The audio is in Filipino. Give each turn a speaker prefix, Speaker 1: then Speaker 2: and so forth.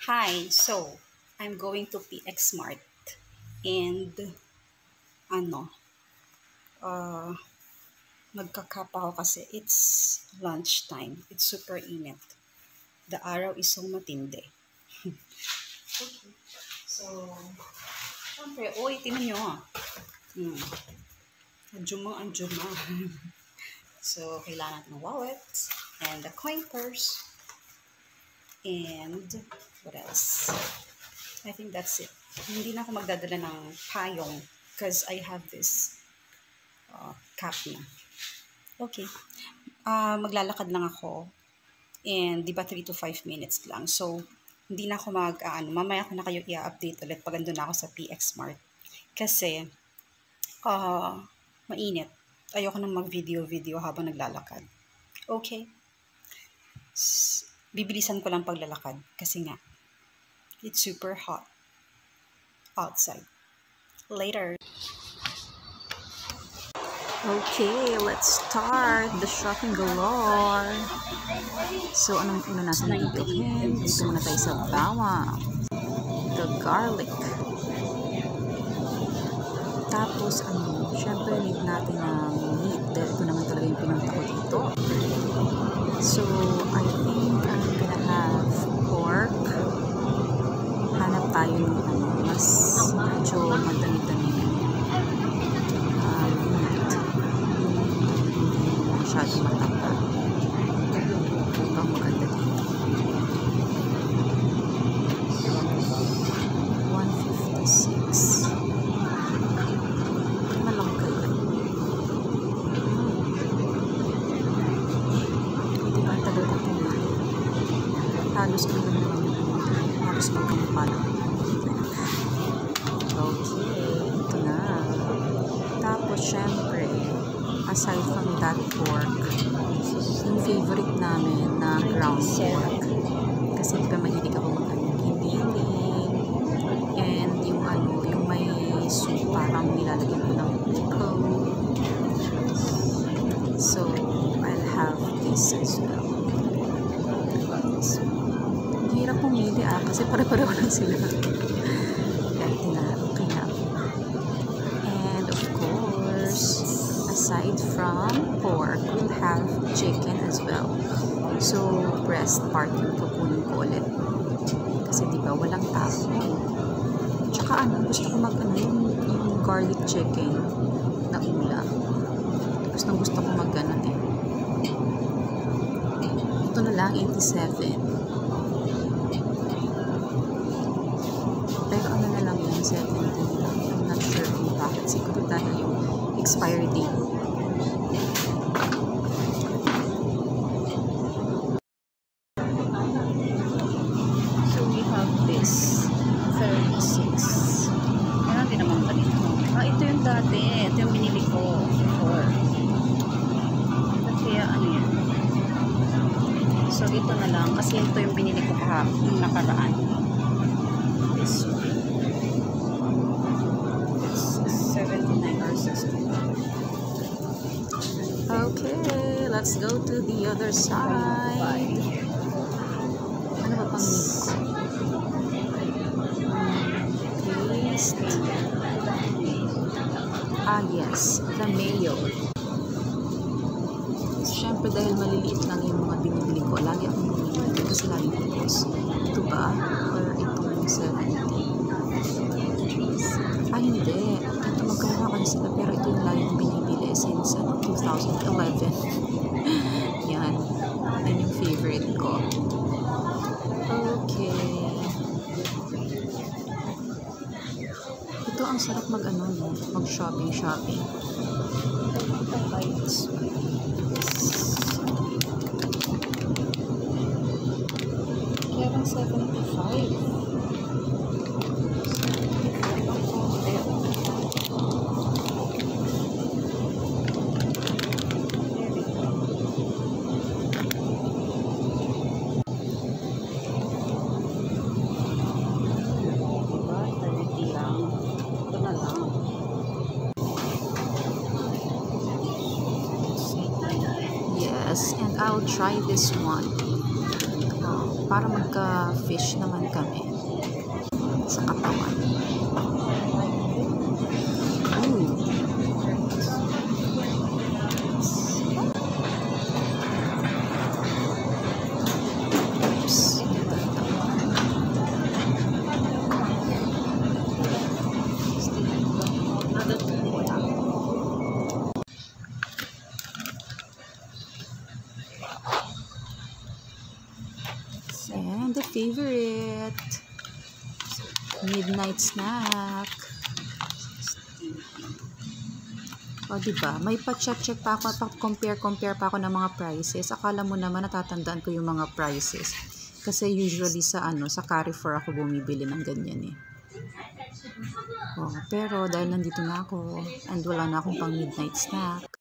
Speaker 1: Hi, so I'm going to PX Mart and ano, uh, magkakapa ako kasi it's lunchtime. It's super init. The araw is so matindi. Okay. So, syempre, tinan nyo ah. Anjuma. So, kailangan natin ng wallet and the coin purse. And what else? I think that's it. Hindi na ako magdadala ng payong because I have this cap na. Okay. Maglalakad lang ako. And di ba 3 to 5 minutes lang. So, hindi na ako mamaya ko na kayo i-update ulit pag andun na ako sa PX Mart. Kasi, mainit. Ayoko nang mag-video habang naglalakad. Okay. Bibilisan ko lang paglalakad kasi nga, it's super hot outside. Later.
Speaker 2: Okay, let's start the shopping galore. So, anong una natin nabibigyan? Dito muna tayo sa bawang. The garlic. Tapos, syempre need natin ng meat. Dahil ito naman talaga yung pinunta ko dito. So, I think I'm gonna have pork. Hanap tayo ng mas medyo madami-dami. Masyado matapa. Ito ang maganda dito. 156. Malaki kaya. Diba ang tagal na pumili? Halos ko lang naman yung halos magkamukha lang. Okay, ito na. Tapos syempre, aside from that pork, yung favorite namin na ground pork. Kasi di ba mahilig ako mag-giling. And yung yung may soup, parang nilalagyan ko ng pickle. So, I'll have this as well. So, hirap pumili kasi pare-pareho lang sila. Kaya okay na. And of course, aside from pork, we'll have chicken as well. So, breast part yung kukunin ko ulit. Kasi diba, walang tapo. Tsaka gusto ko yung garlic chicken na ulam. Gusto ko mag-ganon eh. Ito na lang, 87. Pero na lang yun, 70 lang. I'm not sure kung bakit. Siguro dahil yung expiry date. So we have this 36. Meron din naman pa dito. Ito yung dati. Ito yung binili ko before. Kaya yan. So ito na lang. Kasi ito yung binili ko yung nakaraan. This one. This is 79 or 60. Okay, let's go to the other side. Ano ba pang mix? Paste. Yes, the mayo. Siyempre dahil maliliit lang yung mga binibili ko, lagi akong binibili kasi lagi ko post. Ito ba? Or itong 70? Hindi. Ito magkamukha kayo sila pero ito yung lagi kong binibili since 2011. Yan. Yan yung favorite ko. Okay. Ito ang sarap mag-shopping. Kaya bang 75? And I'll try this one. para magka-fish naman kami sa katawan. And the favorite midnight snack. O, diba? May pa-check pa ako, pa-compare pa ako ng mga prices. Akala mo naman natatandaan ko yung mga prices. Kasi usually sa Carrefour ako bumibili ng ganyan eh. Oh, pero dahil nandito na ako and wala na akong pang midnight snack,